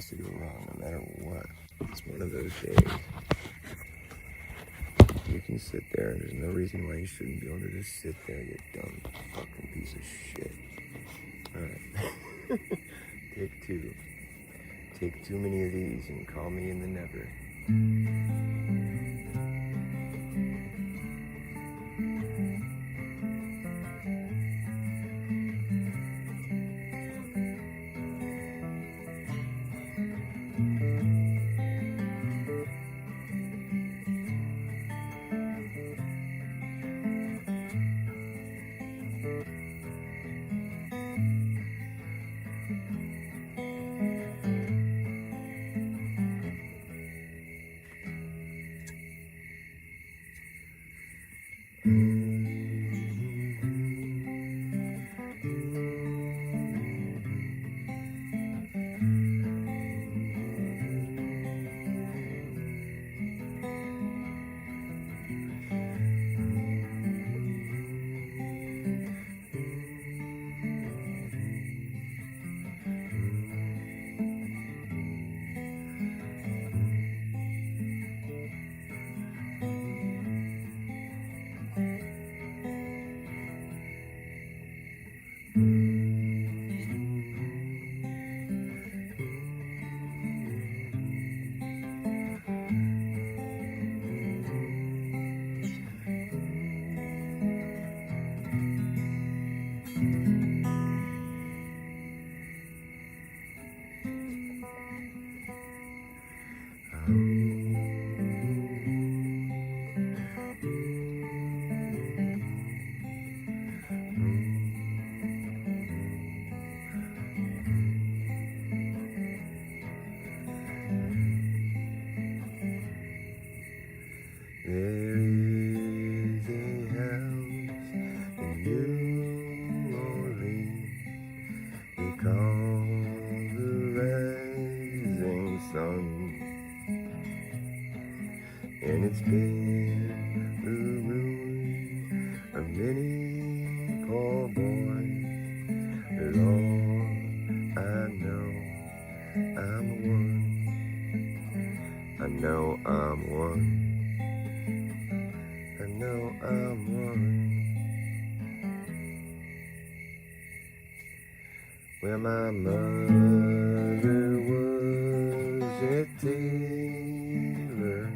wants to go wrong no matter what. It's one of those days. You can sit there, and there's no reason why you shouldn't be able to just sit there, you dumb fucking piece of shit. Alright. Take two. Take too many of these and call me in the never. There is a house in New Orleans they call the Rising Sun, and it's been the ruin of many poor boys. Lord, I know I'm one. I know I'm one. I know I'm one. Well, my mother was a tailor.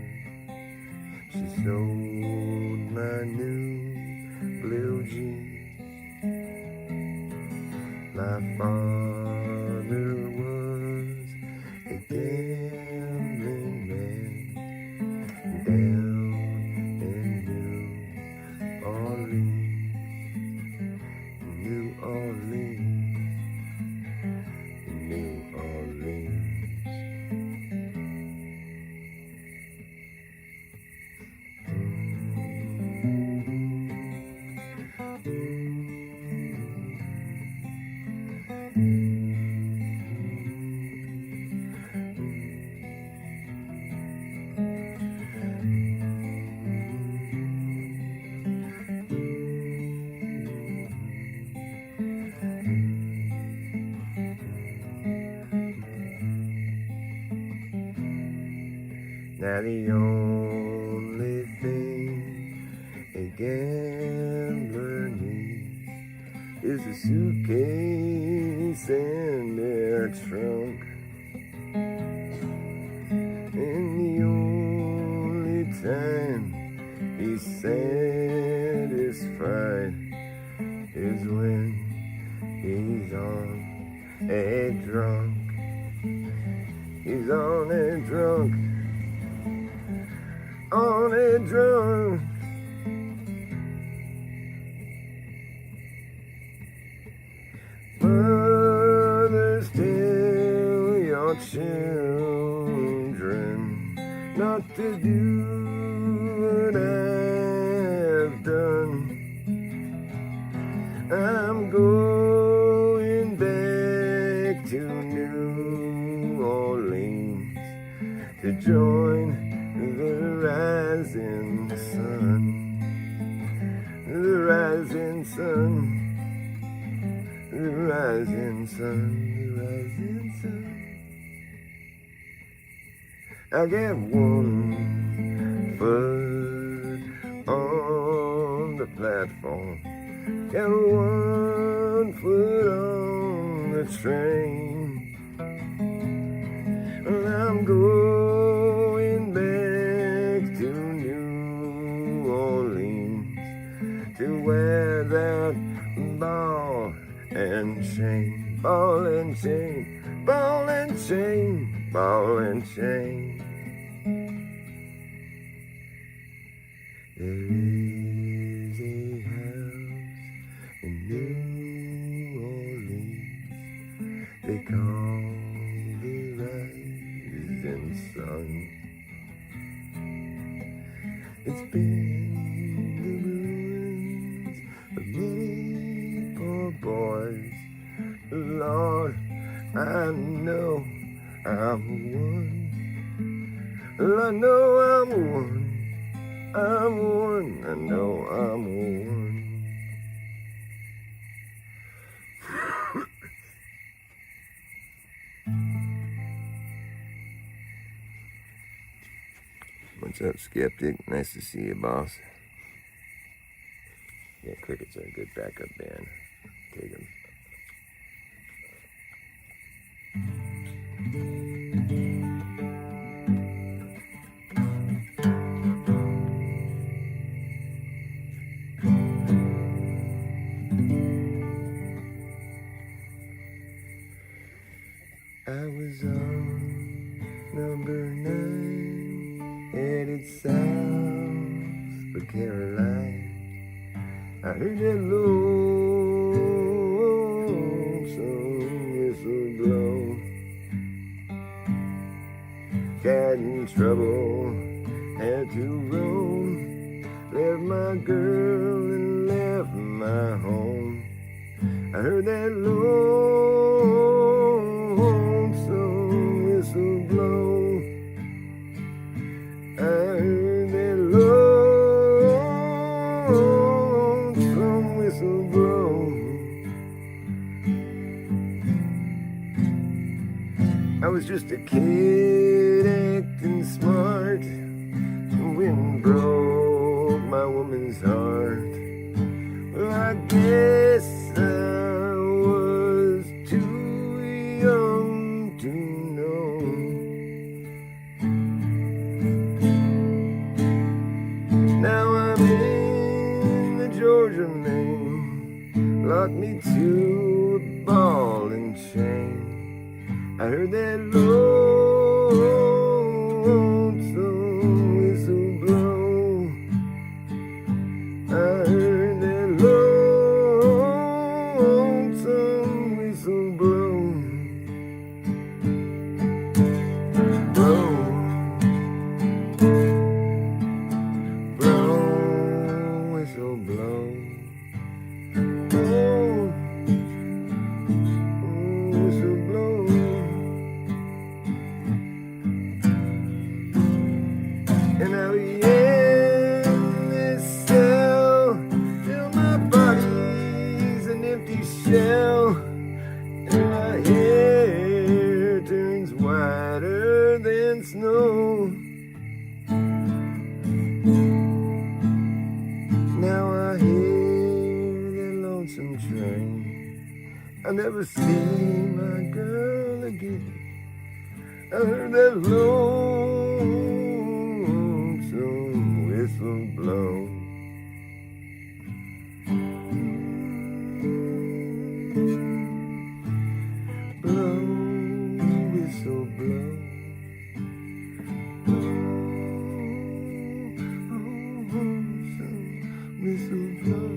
She sewed my new blue jeans. My father was a gambling man down in New Orleans, New Orleans, New Orleans. Now the only thing a gambler needs is a suitcase and their trunk. And the only time he's satisfied is when he's on a drunk. He's on a drunk. On a drunk. Mothers, tell your children not to do what I've done. I'm going back to New Orleans to join the rising sun, the rising sun, the rising sun, the rising sun. I get one foot on the platform, got one foot on the train, and I'm going back to New Orleans to wear that ball and chain, ball and chain, ball and chain, ball and chain. There is a house in New Orleans they call the Rising Sun. It's been the ruins of many poor boys. Lord, I know I'm one. I know I'm one. I'm one, I know I'm one. What's up, Skeptic? Nice to see you, boss. Yeah, crickets are a good backup band. Take them. I was on number 9, headed south for Caroline. I heard that lonesome whistle blow. Got in trouble, had to roam. Left my girl and left my home. I heard that lonesome whistle blow. I heard that lonesome whistle blow. I was just a kid acting smart. The wind broke my woman's heart. Well, I guess I was too young to know. Now I'm in the Georgia main, locked me to a ball and chain. I heard that lonesome whistle blow. I heard that lonesome whistle blow. Blow, blow, whistle blow. Blow, whistle blow. And I'll be in this cell till my body's an empty shell, and my hair turns whiter than snow. Now I hear the lonesome train. I'll never see my girl again. I heard that lonesome whistle blow. Blow, whistle blow. Lonesome whistle blow.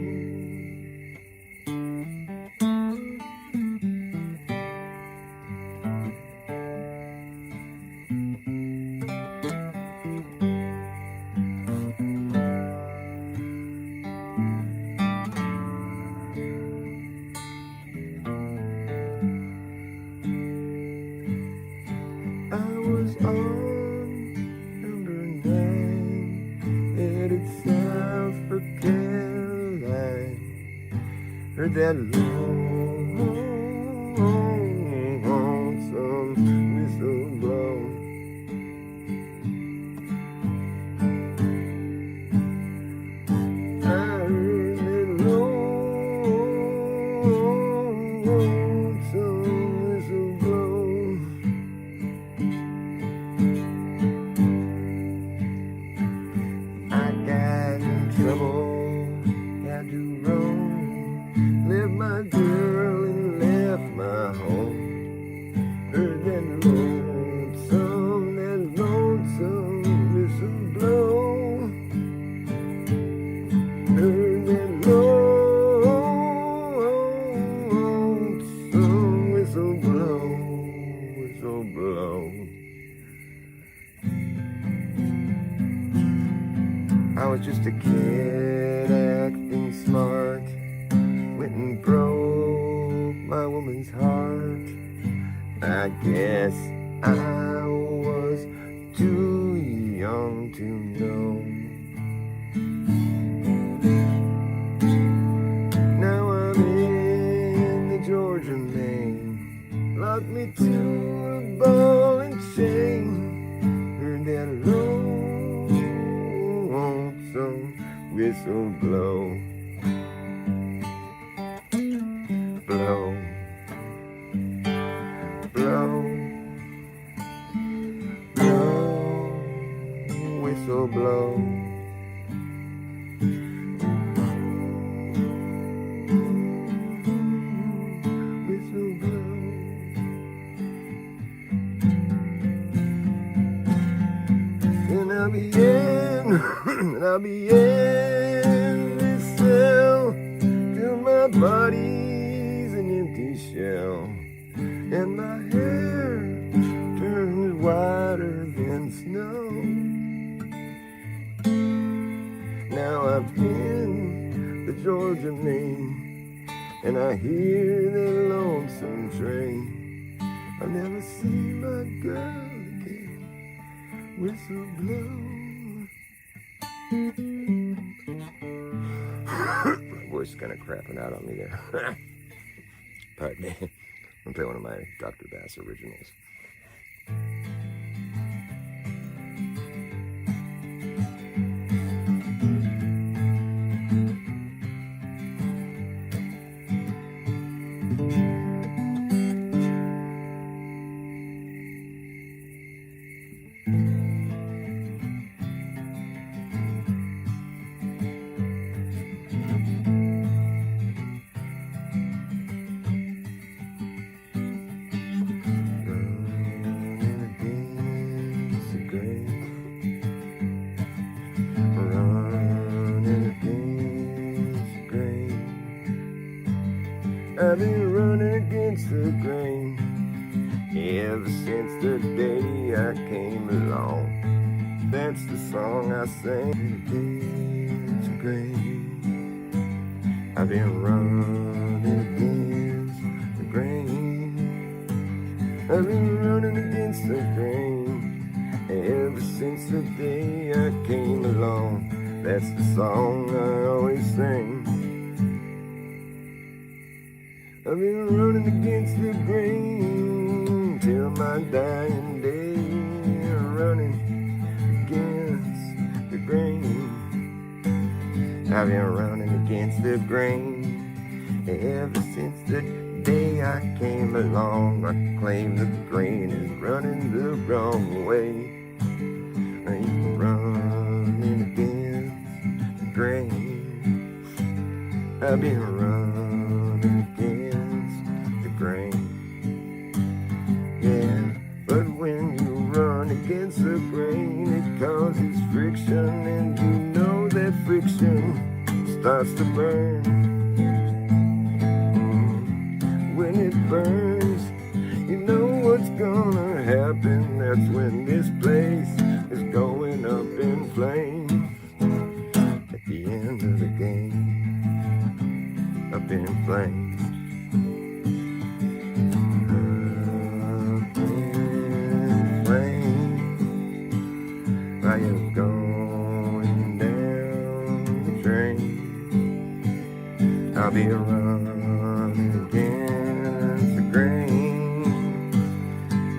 I was on number 9, headed south for Caroline. Heard that lonesome whistle blow. was just a kid acting smart, went and broke my woman's heart. I guess I was too young to know. Now I'm in the Georgia main, locked me to a ball and chain. Heard that lonesome whistle blow, blow, blow, blow, whistle blow. Whistle blow. And I'll be in this cell till my body's an empty shell, and my hair turns whiter than snow. Now I'm in the Georgia main, and I hear the lonesome train. I'll never see my girl again. Whistle blow. My voice is kind of crapping out on me there. Pardon me. I'm gonna play one of my Dr. Bass originals. I've been running against the grain ever since the day I came along. That's the song I sang against the grain. I've been running against the grain. I've been running against the grain ever since the day I came along. That's the song I always sing. I've been running against the grain till my dying day. Running against the grain. I've been running against the grain ever since the day I came along. I claim the grain is running the wrong way. I'm running against the grain. I've been running against the grain. Yeah, but when you run against the grain, it causes friction, and you know that friction starts to burn. When it burns, you know what's gonna happen. That's when this place is going up in flames. At the end of the game, up in flames. Up in flames. While you're going down the drain, I'll be running against the grain.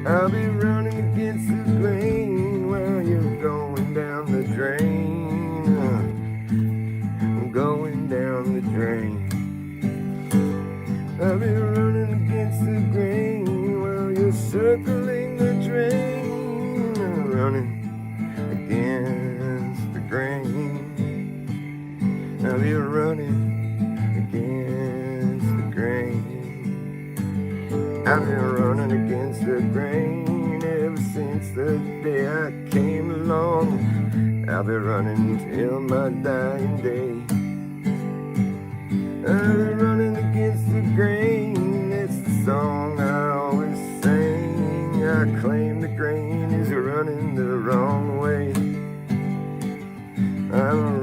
I'll be running against the grain while you're going down the drain. I'm going down the drain. I'll be running against the grain while you're circling the drain. I'm running against the grain. I'll be running against the grain. I've been running against the grain ever since the day I came along. I'll be running till my dying day. I'll be running against the grain. It's the song I always sing. I claim the grain is running the wrong way. I'm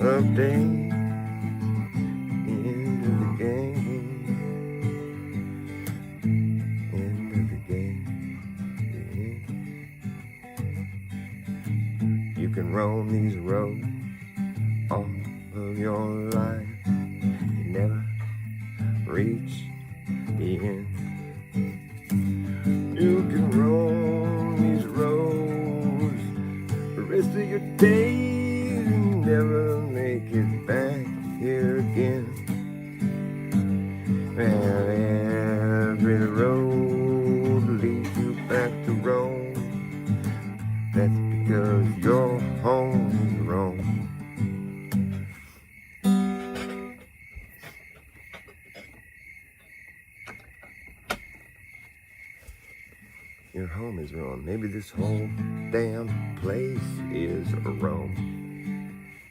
of day. End of the game. End of the game. You can roam these roads all of your life. You never reach the end. You can roam these roads the rest of your days and never make it back here again. Well, every road leads you back to Rome. That's because your home is Rome. Your home is Rome. Maybe this whole damn place is a Rome.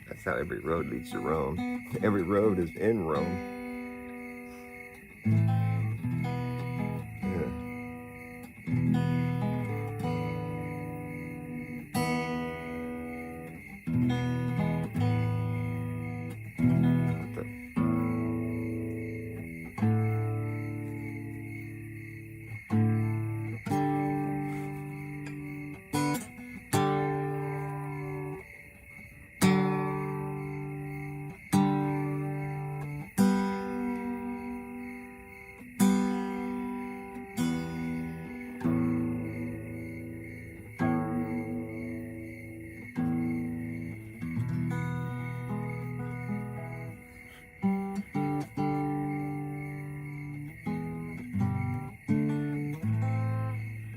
That's how every road leads to Rome. Every road is in Rome. Yeah. What the?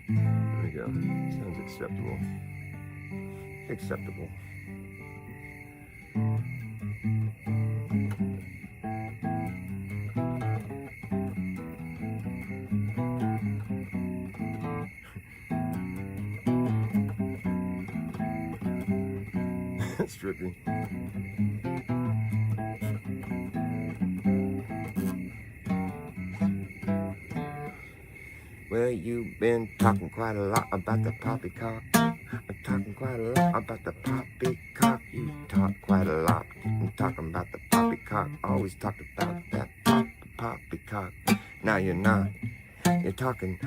There we go. Sounds acceptable. Acceptable. That's trippy. Well, you've been talking quite a lot about the poppycock. Talking quite a lot about the poppycock. You talk quite a lot. Talking about the poppycock. Always talked about that poppycock. Now you're not. You're talking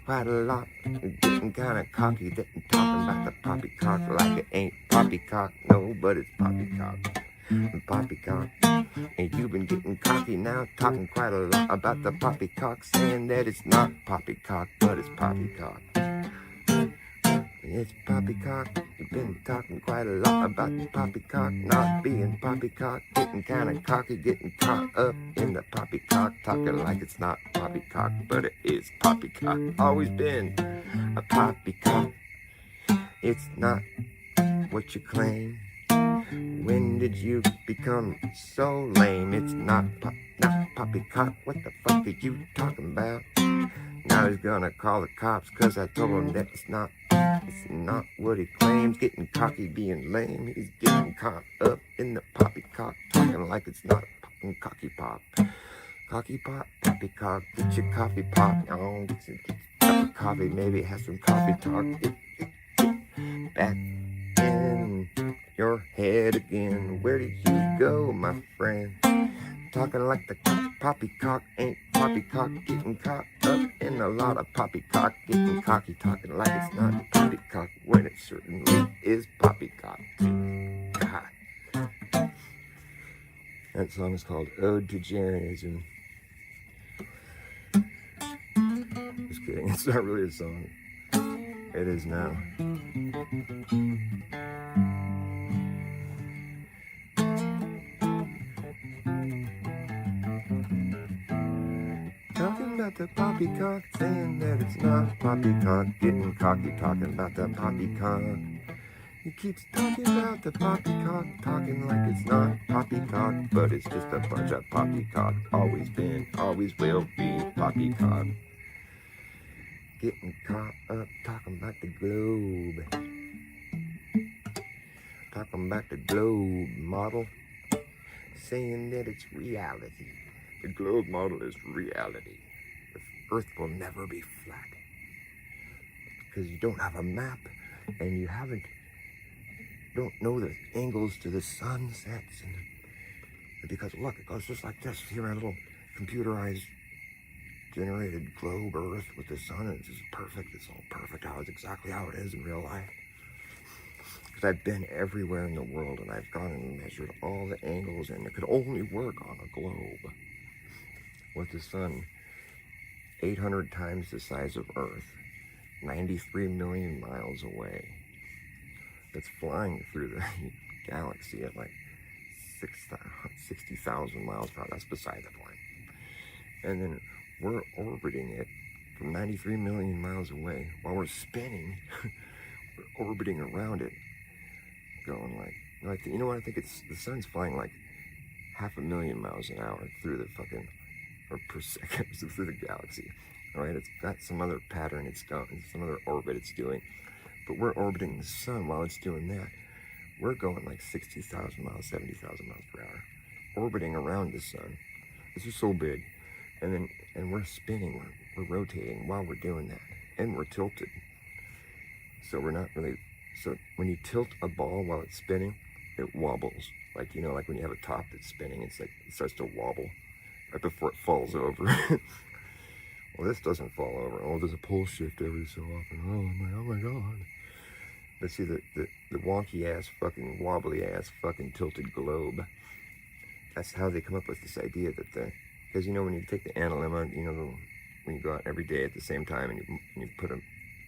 quite a lot. You're getting kind of cocky. Talking about the poppycock like it ain't poppycock. No, but it's poppycock. Poppycock. And you've been getting cocky now, talking quite a lot about the poppycock, saying that it's not poppycock, but it's poppycock. It's poppycock. You've been talking quite a lot about the poppycock not being poppycock, getting kind of cocky, getting caught up in the poppycock, talking like it's not poppycock, but it is poppycock. Always been a poppycock. It's not what you claim. When did you become so lame? It's not poppycock. What the fuck are you talking about? Now he's gonna call the cops cause I told him that it's not what he claims. Getting cocky, being lame. He's getting caught up in the poppycock, talking like it's not fucking cocky pop. Cocky pop, poppycock. Get your coffee pop. Oh, get your coffee. Maybe have some coffee talk. Back in your head again. Where did you go, my friend? Talking like the poppycock ain't poppycock, getting caught up in a lot of poppycock, getting cocky, talking like it's not poppycock when it certainly is poppycock. God. That song is called Ode to Jainism. Just kidding, it's not really a song. It is now. Talking about the poppycock, saying that it's not poppycock, getting cocky, talking about the poppycock. He keeps talking about the poppycock, talking like it's not poppycock, but it's just a bunch of poppycock. Always been, always will be poppycock. Getting caught up, talking about the globe. Talking about the globe model, saying that it's reality. The globe model is reality. The earth will never be flat. Because you don't have a map, and you haven't don't know the angles to the sunsets, and because look, it goes just like this. Here, our little computerized, generated globe Earth with the sun, and it's just perfect. It's all perfect. How it's exactly how it is in real life. Because I've been everywhere in the world, and I've gone and measured all the angles, and it could only work on a globe with the sun 800 times the size of Earth, 93 million miles away. That's flying through the galaxy at like 60,000 miles per hour. That's beside the point. And then we're orbiting it from 93 million miles away while we're spinning. We're orbiting around it, going like you know what? I think it's the sun's flying like 500,000 miles an hour through the fucking, or per second through the galaxy. All right, it's got some other pattern it's going, some other orbit it's doing, but we're orbiting the sun while it's doing that. We're going like 60,000 miles, 70,000 miles per hour, orbiting around the sun. This is so big, and we're spinning, we're rotating while we're doing that, and we're tilted. So we're not really. So when you tilt a ball while it's spinning, it wobbles. Like, you know, like when you have a top that's spinning, it's like it starts to wobble right before it falls over. Well, this doesn't fall over. Oh, there's a pole shift every so often. Oh my God. Let's see the wonky ass fucking wobbly ass fucking tilted globe. That's how they come up with this idea that because you know when you take the analemma, you know, when you go out every day at the same time and you put a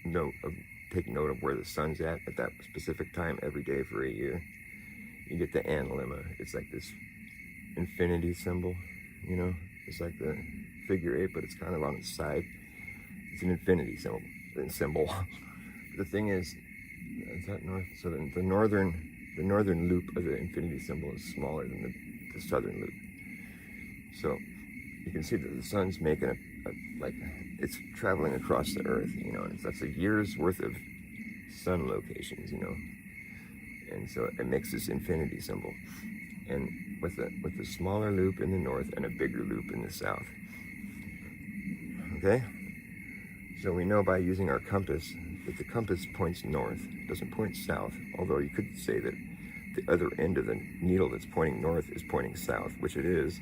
note of, take note of where the sun's at that specific time every day for a year, you get the analemma. It's like this infinity symbol, you know, it's like the figure 8, but it's kind of on its side. It's an infinity symbol. The thing is that north? So the northern loop of the infinity symbol is smaller than the southern loop. So you can see that the sun's making like it's traveling across the Earth, you know, and that's a year's worth of sun locations, you know, and so it makes this infinity symbol, and with a smaller loop in the north and a bigger loop in the south. Okay, so we know by using our compass that the compass points north, it doesn't point south, although you could say that the other end of the needle that's pointing north is pointing south, which it is.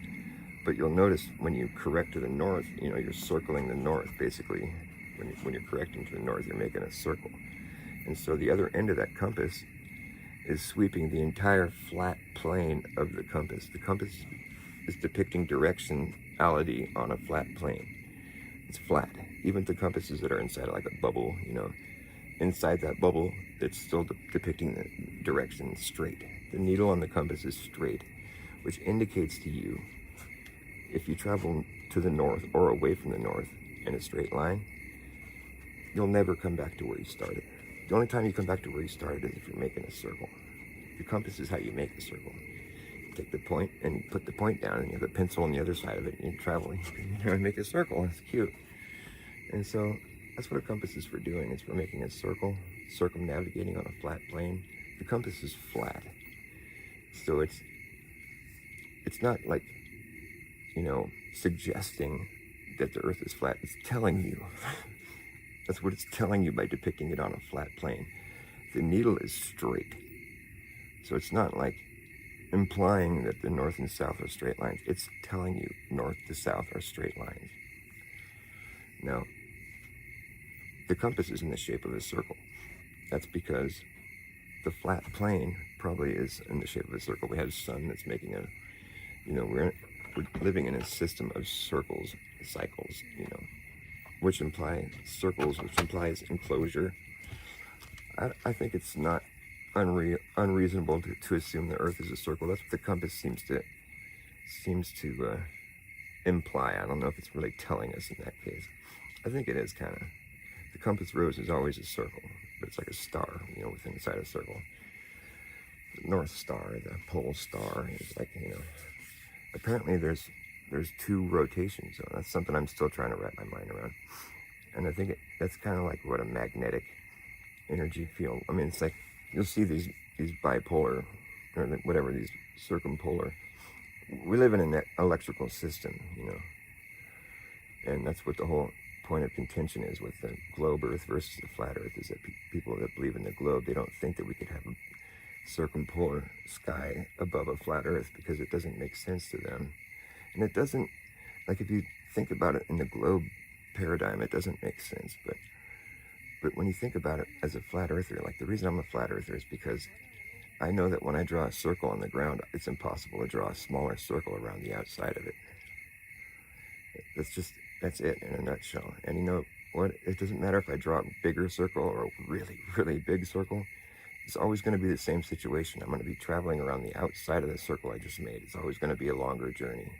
But you'll notice when you correct to the north, you know, you're circling the north, basically. When you're correcting to the north, you're making a circle. And so the other end of that compass is sweeping the entire flat plane of the compass. The compass is depicting directionality on a flat plane. It's flat. Even the compasses that are inside like a bubble, you know, inside that bubble, it's still depicting the direction straight. The needle on the compass is straight, which indicates to you if you travel to the north or away from the north in a straight line, you'll never come back to where you started. The only time you come back to where you started is if you're making a circle. The compass is how you make a circle. You take the point and you put the point down, and you have a pencil on the other side of it, and you're traveling. You know, make a circle. It's cute. And so that's what a compass is for doing. It's for making a circle, circumnavigating on a flat plane. The compass is flat. So it's not like, you know, suggesting that the Earth is flat. It's telling you. That's what it's telling you by depicting it on a flat plane. The needle is straight. So it's not like implying that the north and south are straight lines. It's telling you north to south are straight lines. Now, the compass is in the shape of a circle. That's because the flat plane probably is in the shape of a circle. We have a sun that's making a, you know, we're living in a system of circles, cycles, you know, which imply circles, which implies enclosure. I think it's not unreasonable to assume the Earth is a circle. That's what the compass seems to imply. I don't know if it's really telling us in that case. I think it is kind of. The compass rose is always a circle, but it's like a star, you know, within inside a circle. The North Star, the Pole Star, is like, you know. Apparently there's 2 rotations, so that's something I'm still trying to wrap my mind around. And I think that's kind of like what a magnetic energy field. I mean, it's like you'll see these bipolar, or whatever, these circumpolar. We live in an electrical system, you know, and that's what the whole point of contention is with the globe Earth versus the flat Earth, is that people that believe in the globe, they don't think that we could have circumpolar sky above a flat earth because it doesn't make sense to them. And it doesn't, like if you think about it in the globe paradigm, it doesn't make sense. But when you think about it as a flat earther, like the reason I'm a flat earther is because I know that when I draw a circle on the ground, it's impossible to draw a smaller circle around the outside of it. That's it in a nutshell. And you know what? It doesn't matter if I draw a bigger circle or a really, really big circle. It's always going to be the same situation. I'm going to be traveling around the outside of the circle I just made. It's always going to be a longer journey.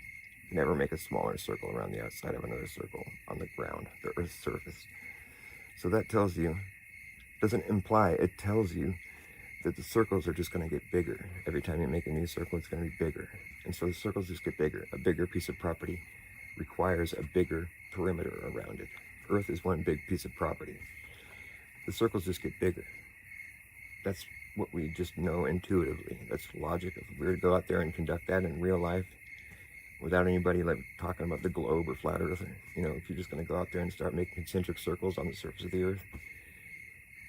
You never make a smaller circle around the outside of another circle on the ground, the Earth's surface. So that tells you, doesn't imply, it tells you that the circles are just going to get bigger. Every time you make a new circle, it's going to be bigger. And so the circles just get bigger. A bigger piece of property requires a bigger perimeter around it. Earth is one big piece of property. The circles just get bigger. That's what we just know intuitively. That's logic. If we were to go out there and conduct that in real life without anybody like talking about the globe or flat earth, you know, if you're just going to go out there and start making concentric circles on the surface of the earth,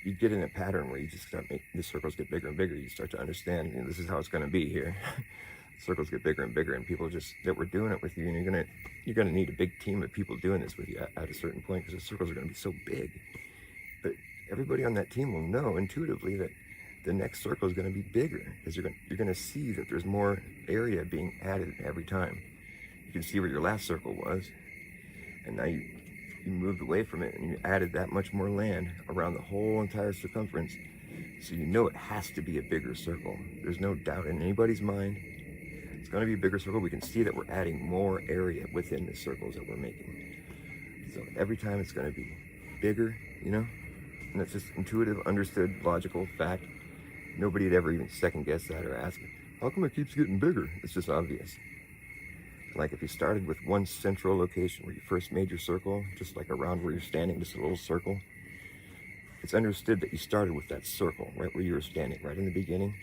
you get in a pattern where you just start making the circles get bigger and bigger. You start to understand, you know, this is how it's going to be here. Circles get bigger and bigger, and people just that we're doing it with you, and you're gonna need a big team of people doing this with you at a certain point because the circles are going to be so big. But everybody on that team will know intuitively that the next circle is going to be bigger because you're going to see that there's more area being added every time. You can see where your last circle was, and now you moved away from it and you added that much more land around the whole entire circumference. So you know it has to be a bigger circle. There's no doubt in anybody's mind. It's going to be a bigger circle. We can see that we're adding more area within the circles that we're making. So every time it's going to be bigger, you know, and it's just intuitive, understood, logical fact. Nobody would ever even second guess that or ask, how come it keeps getting bigger? It's just obvious. Like if you started with one central location where you first made your circle, just like around where you're standing, just a little circle, it's understood that you started with that circle right where you were standing, right in the beginning.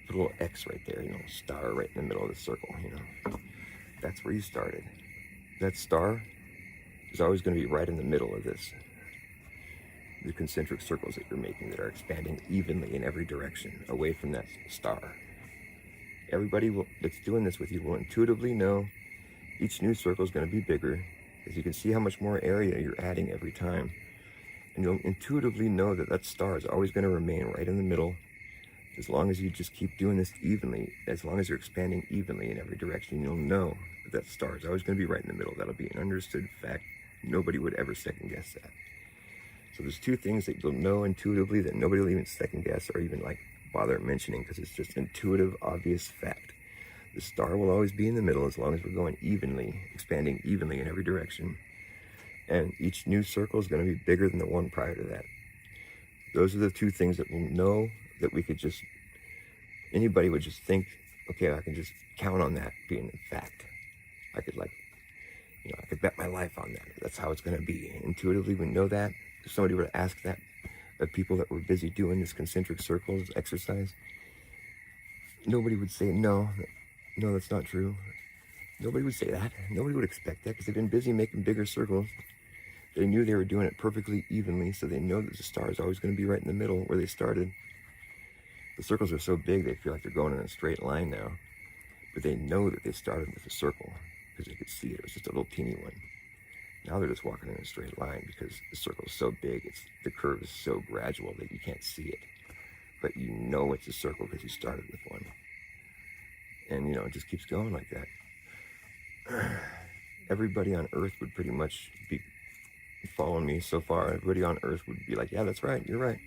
Put a little X right there, you know, star right in the middle of the circle, you know. That's where you started. That star is always going to be right in the middle of this. The concentric circles that you're making that are expanding evenly in every direction away from that star. Everybody that's doing this with you will intuitively know each new circle is going to be bigger because you can see how much more area you're adding every time. And you'll intuitively know that that star is always going to remain right in the middle. As long as you just keep doing this evenly, as long as you're expanding evenly in every direction, you'll know that that star is always going to be right in the middle. That'll be an understood fact. Nobody would ever second guess that. So there's two things that you'll know intuitively that nobody will even second guess or even like bother mentioning because it's just intuitive, obvious fact. The star will always be in the middle as long as we're going evenly, expanding evenly in every direction. And each new circle is going to be bigger than the one prior to that. Those are the two things that we'll know that we could just, anybody would just think, okay, I can just count on that being a fact. I could like, you know, I could bet my life on that. That's how it's going to be. Intuitively, we know that. If somebody were to ask that of people that were busy doing this concentric circles exercise, nobody would say, no, that's not true. Nobody would say that. Nobody would expect that because they've been busy making bigger circles. They knew they were doing it perfectly evenly, so they know that the star is always going to be right in the middle where they started. The circles are so big they feel like they're going in a straight line now, but they know that they started with a circle because they could see it. It was just a little teeny one. Now they're just walking in a straight line because the circle is so big, the curve is so gradual that you can't see it. But you know it's a circle because you started with one. And, you know, it just keeps going like that. Everybody on Earth would pretty much be following me so far. Everybody on Earth would be like, yeah, that's right, you're right.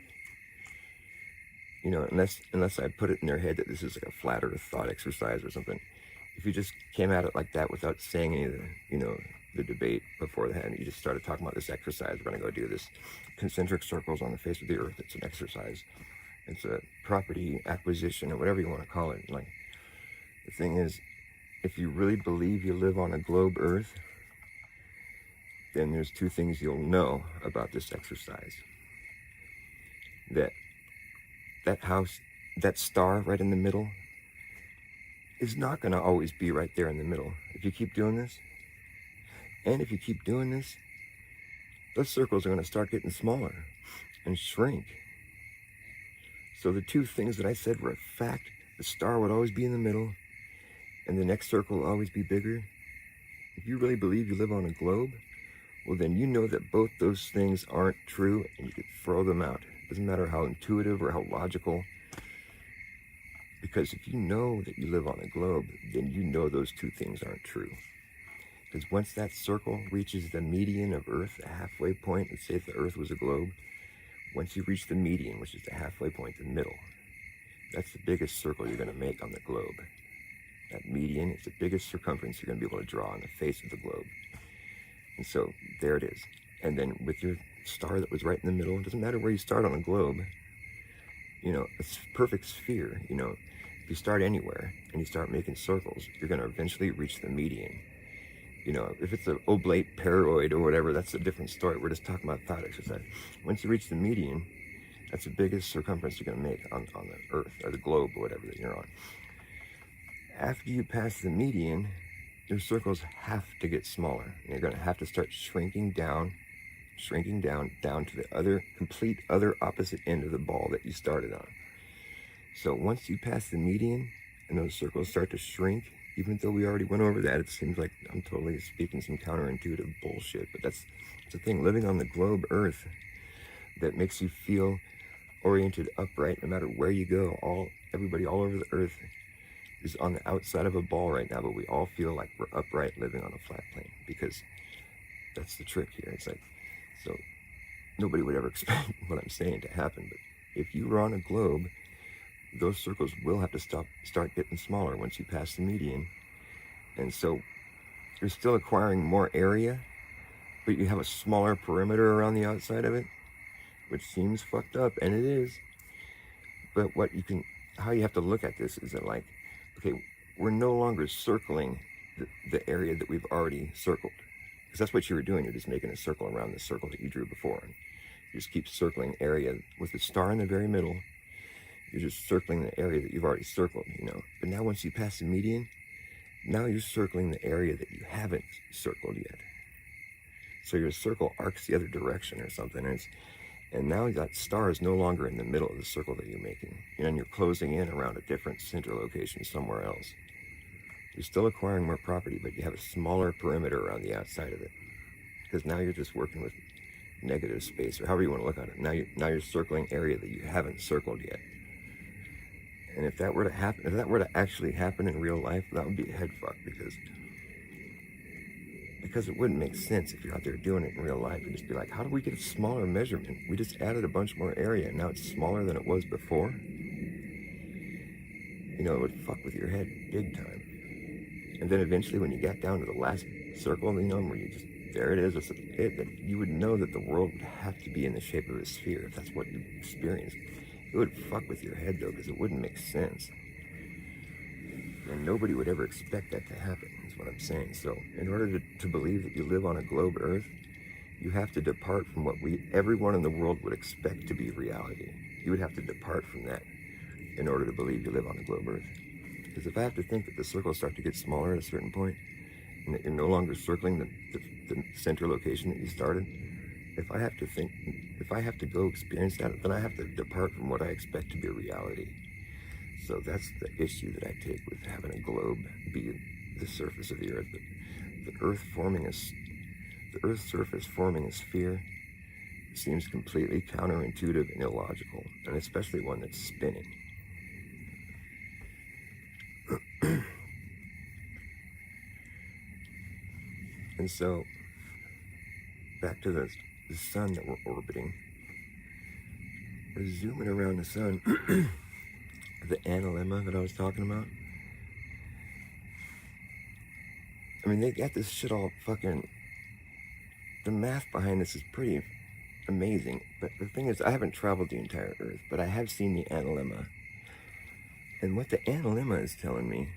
You know, unless I put it in their head that this is like a flat Earth thought exercise or something. If you just came at it like that without saying any of the, you know, the debate beforehand, you just started talking about this exercise. We're going to go do this concentric circles on the face of the Earth. It's an exercise. It's a property acquisition or whatever you want to call it. Like, the thing is, if you really believe you live on a globe Earth, then there's two things you'll know about this exercise. That house, that star right in the middle, is not going to always be right there in the middle. If you keep doing this, and if you keep doing this, those circles are going to start getting smaller and shrink. So the two things that I said were a fact. The star would always be in the middle, and the next circle will always be bigger. If you really believe you live on a globe, well then you know that both those things aren't true, and you could throw them out. It doesn't matter how intuitive or how logical, because if you know that you live on a globe, then you know those two things aren't true. Because once that circle reaches the median of Earth, the halfway point, let's say if the Earth was a globe, once you reach the median, which is the halfway point, the middle, that's the biggest circle you're going to make on the globe. That median is the biggest circumference you're going to be able to draw on the face of the globe. And so there it is. And then with your star that was right in the middle, it doesn't matter where you start on a globe, you know, a perfect sphere, you know, if you start anywhere and you start making circles, you're going to eventually reach the median. You know, if it's an oblate paroid or whatever, that's a different story. We're just talking about thought exercise. Once you reach the median, that's the biggest circumference you're going to make on the Earth or the globe or whatever that you're on. After you pass the median, your circles have to get smaller. And you're going to have to start shrinking down to the complete other opposite end of the ball that you started on. So once you pass the median and those circles start to shrink, even though we already went over that, it seems like I'm totally speaking some counterintuitive bullshit, but that's the thing, living on the globe Earth, that makes you feel oriented upright no matter where you go. Everybody all over the Earth is on the outside of a ball right now, but we all feel like we're upright living on a flat plane, because that's the trick here. It's like, so nobody would ever expect what I'm saying to happen, but if you were on a globe, those circles will have to start getting smaller once you pass the median. And so you're still acquiring more area, but you have a smaller perimeter around the outside of it, which seems fucked up, and it is. But how you have to look at this is that, like, okay, we're no longer circling the area that we've already circled. Because that's what you were doing. You're just making a circle around the circle that you drew before. And you just keep circling area with the star in the very middle. You're just circling the area that you've already circled, you know. But now once you pass the median, now you're circling the area that you haven't circled yet. So your circle arcs the other direction or something. And now that star is no longer in the middle of the circle that you're making. You know, and you're closing in around a different center location somewhere else. You're still acquiring more property, but you have a smaller perimeter around the outside of it. Because now you're just working with negative space, or however you want to look at it. Now you're circling area that you haven't circled yet. And if that were to happen, if that were to actually happen in real life, that would be a head fuck, because it wouldn't make sense if you're out there doing it in real life. You'd just be like, how do we get a smaller measurement? We just added a bunch more area, and now it's smaller than it was before. You know, it would fuck with your head big time. And then eventually when you got down to the last circle, you know, where you just, there it is, it's it, that you would know that the world would have to be in the shape of a sphere if that's what you experienced. It would fuck with your head, though, because it wouldn't make sense. And nobody would ever expect that to happen, is what I'm saying. So in order to believe that you live on a globe Earth, you have to depart from what everyone in the world would expect to be reality. You would have to depart from that in order to believe you live on a globe Earth. Because if I have to think that the circles start to get smaller at a certain point, and that you're no longer circling the center location that you started, if I have to go experience that, then I have to depart from what I expect to be a reality. So that's the issue that I take with having a globe be the surface of the Earth. The Earth's surface forming a sphere seems completely counterintuitive and illogical, and especially one that's spinning. And so, back to the sun that we're orbiting. We're zooming around the sun. The analemma that I was talking about. I mean, they got this shit all fucking... The math behind this is pretty amazing. But the thing is, I haven't traveled the entire Earth, but I have seen the analemma. And what the analemma is telling me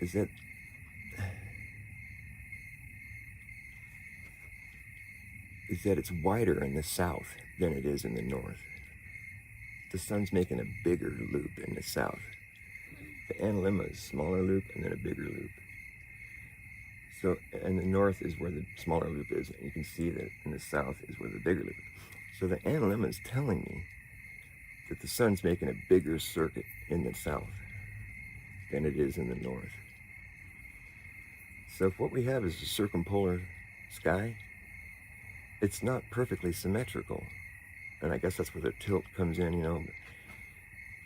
is that it's wider in the south than it is in the north. The sun's making a bigger loop in the south. The analemma is a smaller loop and then a bigger loop. So, and the north is where the smaller loop is, and you can see that in the south is where the bigger loop is. So the analemma is telling me that the sun's making a bigger circuit in the south than it is in the north. So if what we have is a circumpolar sky, it's not perfectly symmetrical. And I guess that's where the tilt comes in, you know. But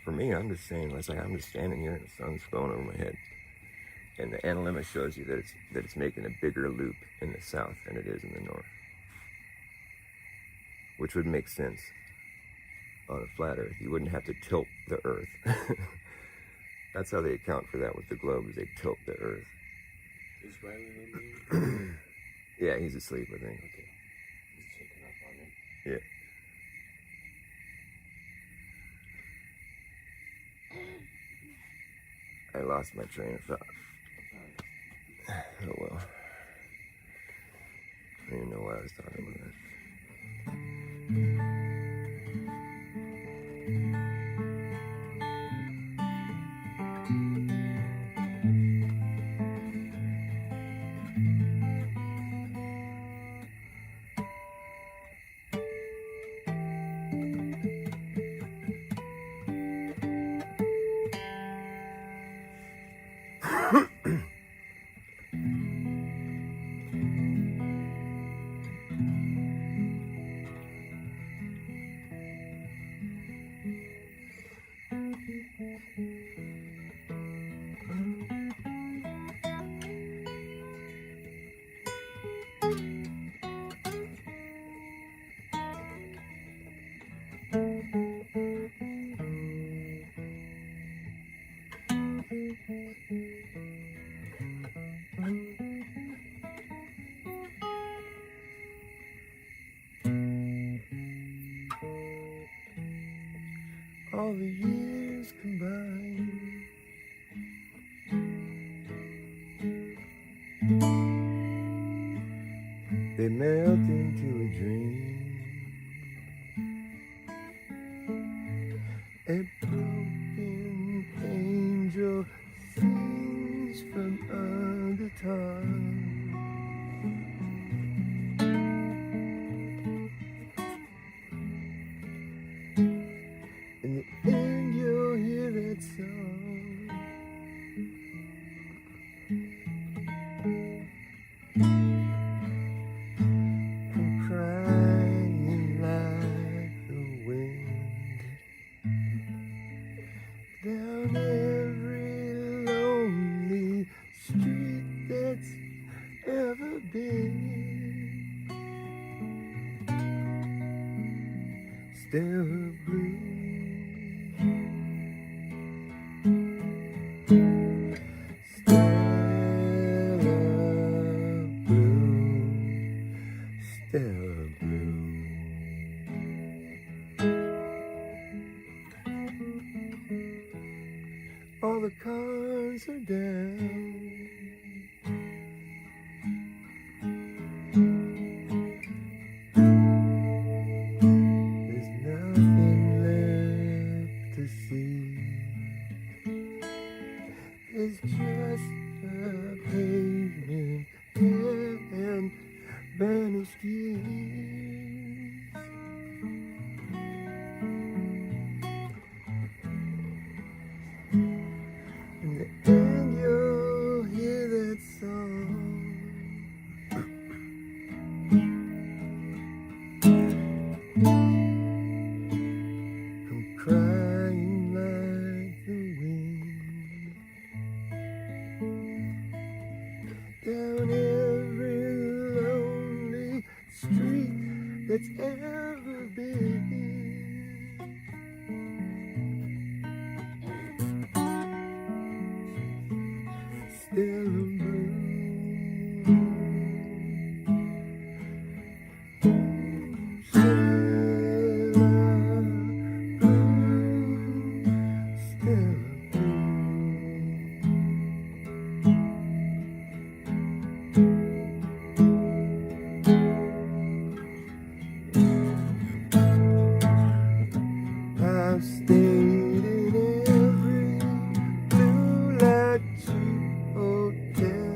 for me, I'm just saying, it's like I'm just standing here and the sun's going over my head. And the analemma shows you that it's making a bigger loop in the south than it is in the north. Which would make sense on a flat Earth. You wouldn't have to tilt the Earth. That's how they account for that with the globe, is they tilt the Earth. Is Riley with me? Yeah, he's asleep, I think. Okay. He's checking up on him. Yeah. I lost my train of thought. Oh well. I don't even know why I was talking about that. All the years combined, they melt into a dream. A broken angel sings from under time. In the end, you'll hear that song. I'm crying like the wind down every lonely street that's ever been. Stella Blue. Stella Blue. All the cars are down. There's nothing left to see. There's just a pavement and vanished years. In the end, you'll hear that song. I'm crying like the wind down every lonely street that's ever been. Stella Blue. Stella I've stayed in every blue light cheap hotel.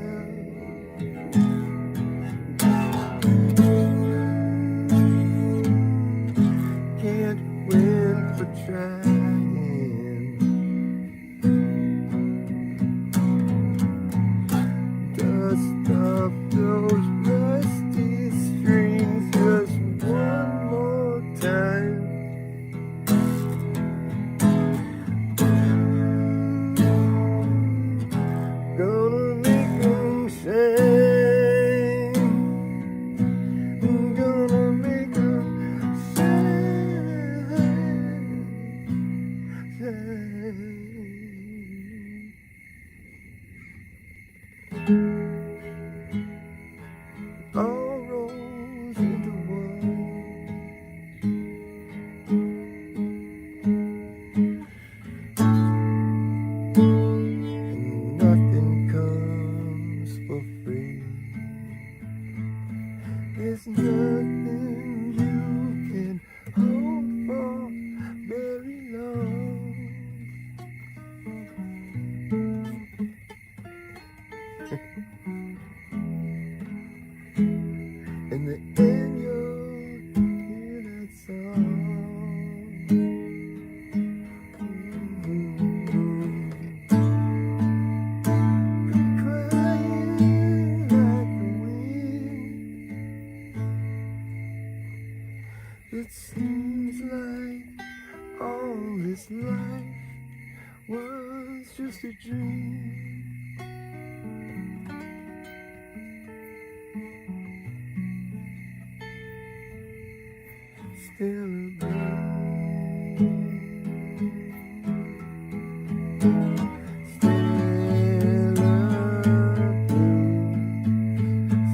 this life was just a dream. Still a blue,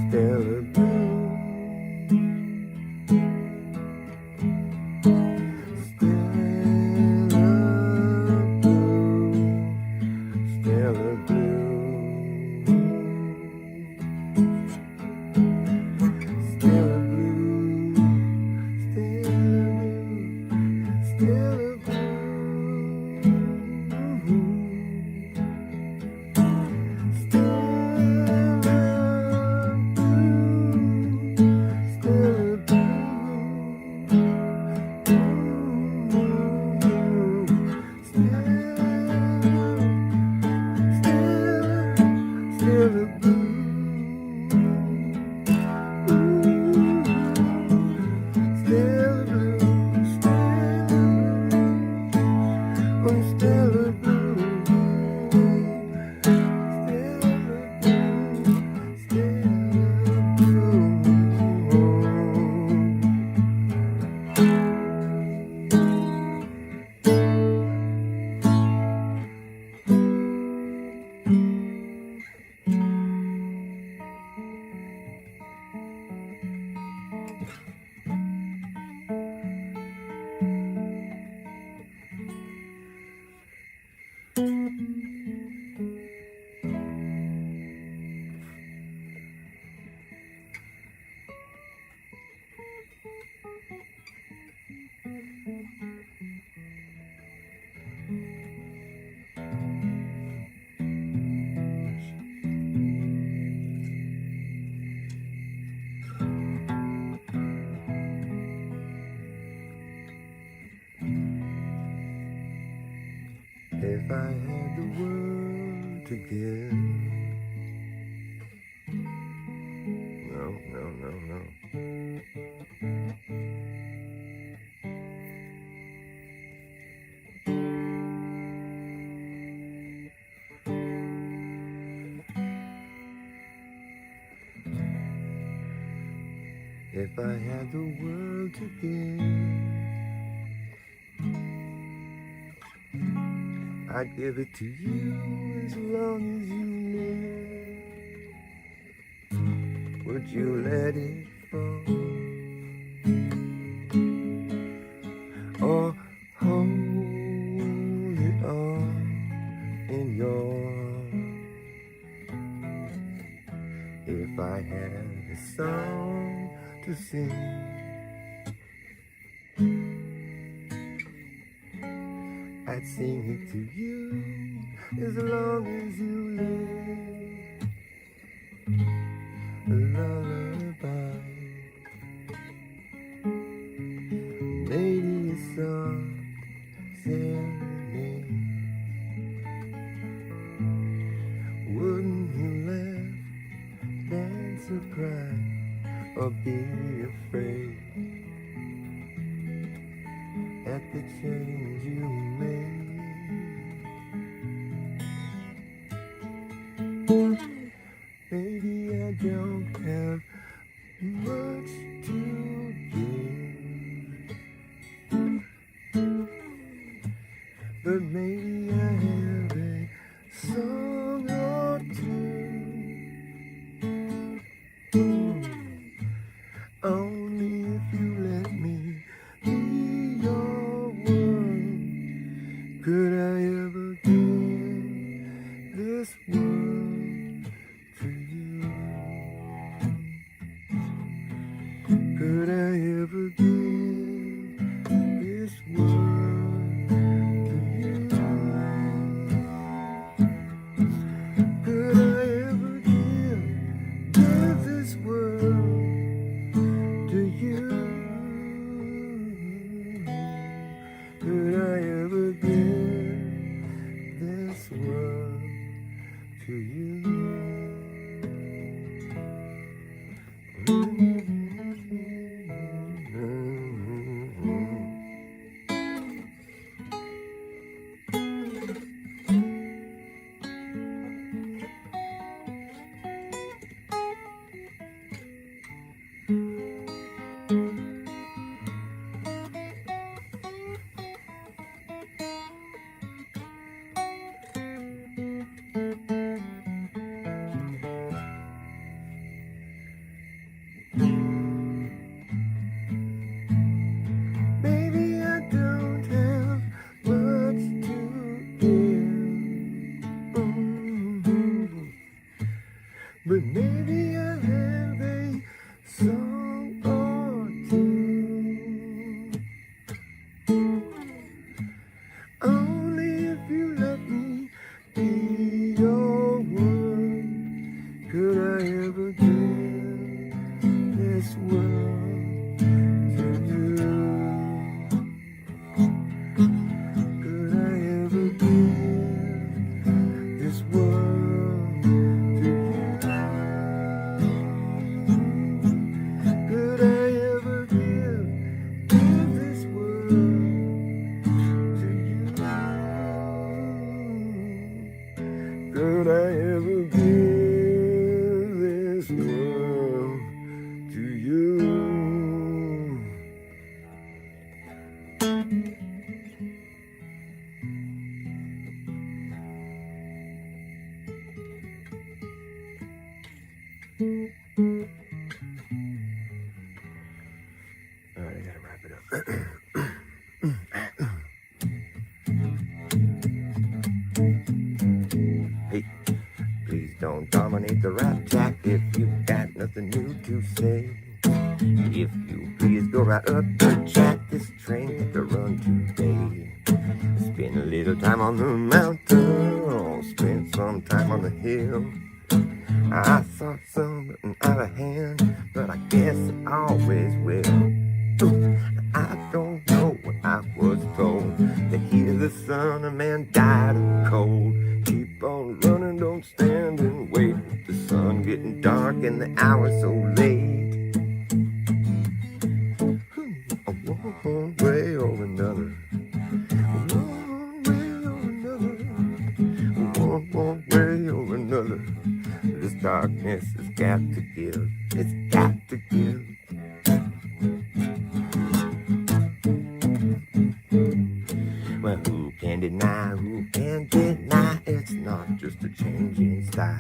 still a blue, still a blue, still a blue, still a blue. If I had the world to give, no. If I had the world to give, I'd give it to you as long as you live. Would you let it fall? Or hold it all in your arms? If I had a song to sing, I'd sing it to you as long as you live. A lullaby, maybe a soft serenade. Wouldn't you laugh, dance or cry, or be afraid at the change you made? Maybe I don't have much to give, but maybe I have a song or two. Only if you let me be your one could I ever give this world to you. Could I ever give this world to you? Could I ever give this world to you? Could I ever give this world to you? could I ever give this world to you? All right, I gotta wrap it up. Hey, please don't dominate the rap track if you got nothing new to say. If you please go right up the track, this train had to run today. Spend a little time on the mountain, spend some time on the hill. I thought something out of hand, but I guess it always will. I don't know what I was told. The heat of the sun, a man died of cold. Keep on running, don't stand and wait. The sun getting dark and the hour so late. One way or another. One way or another. One way or another. This darkness has got to give. It's got to give. Well, who can deny, it's not just a change in style.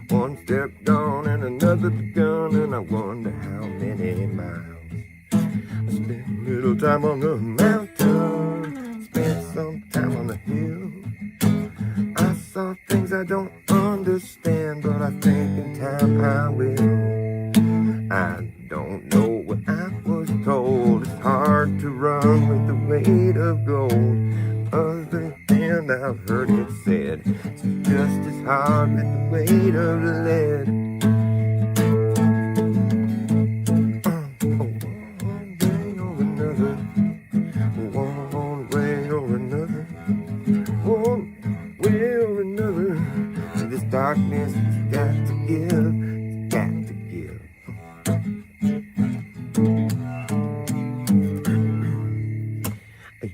One step gone and another begun, and I wonder how many miles. I spent a little time on the mountain, spent some time on the hill. I saw things I don't understand, but I think in time I will. I don't know what I was told. It's hard to run with the weight of gold. Other than I've heard it said, it's just as hard with the weight of lead. One way or another. One way or another. This darkness has got to give. It's got to give.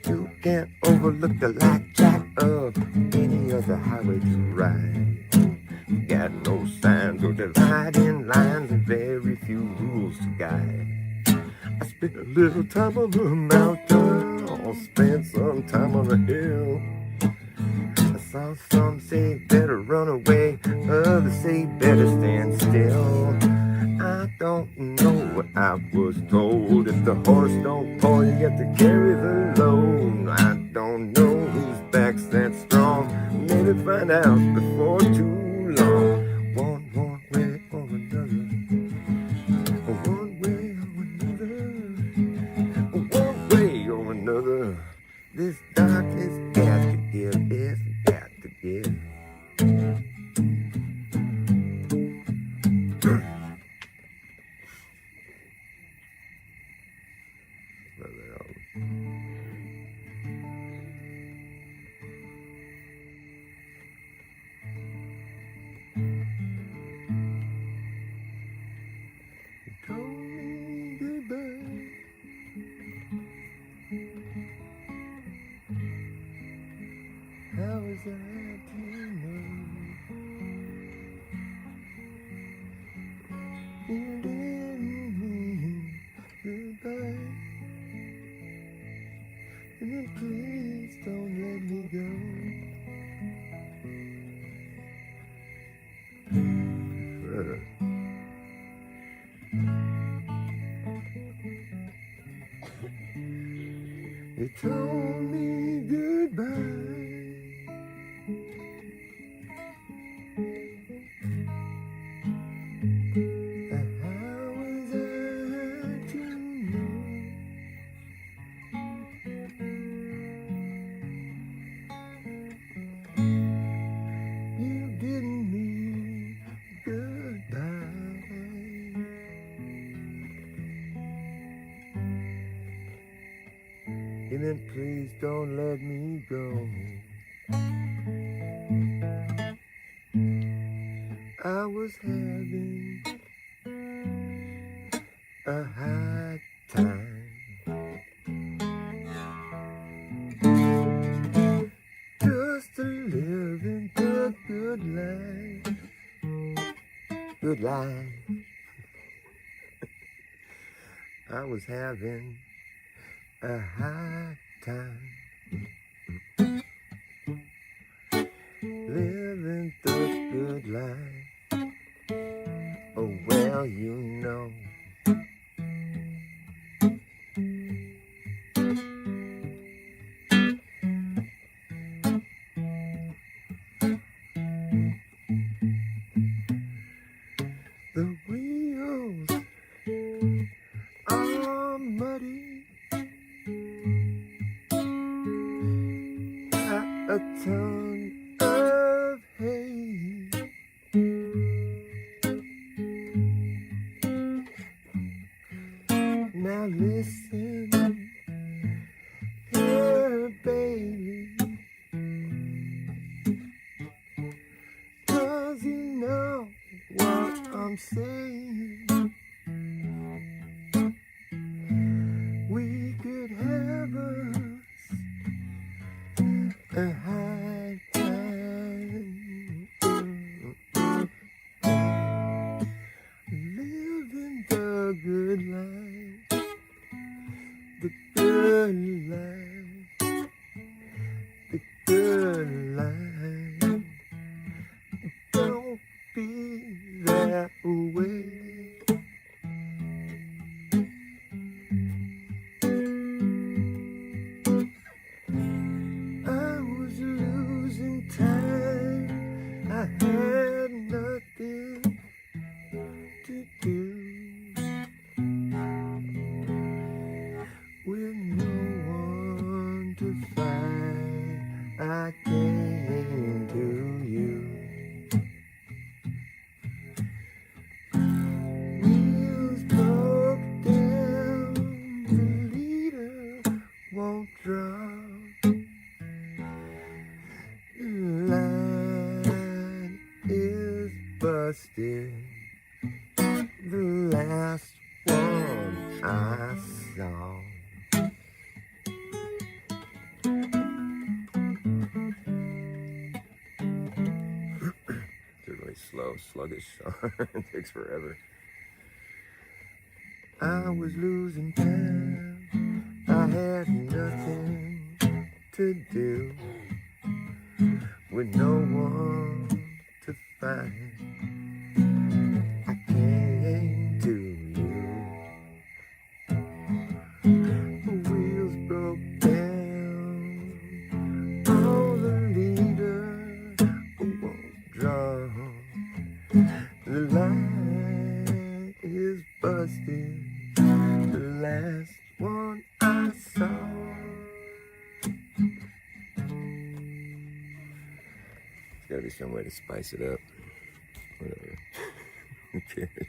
You can't overlook the blackjack of any other highway to ride. You got no signs or dividing lines and very few rules to guide. I spent a little time on the mountain, or spent some time on the hill. I saw some say better run away, others say better stand still. I don't know what I was told. If the horse don't pull, you got to carry the load. I don't know whose back's that strong. Maybe find out before too long. One way or another. One way or another. One way or another. This darkness got to give. It's got to give. How is that to know? You didn't mean goodbye. And then please don't let me go. You told me goodbye. And then please don't let me go. I was having a hard time. Just a living. the good life. Good life. I was having a high time. Living the good life. Oh, well, you know. The wheels are muddy. Got a ton of hay. Now listen here, baby, 'cause you know what I'm saying. We could have us a high time, living the good life, the good life, the good life. Don't be that way. I was losing time. I had nothing to do. With no one to find, I came to you. Wheels broke down, the leader won't drop. The line is busted. The last one I saw. It's a really slow, sluggish song. It takes forever. I was losing time. I had nothing to do. With no one to find, I came to you. The wheels broke down. Oh, the leader won't draw. The line is busted. The last one I saw. There's gotta be some way to spice it up. Whatever. Who cares?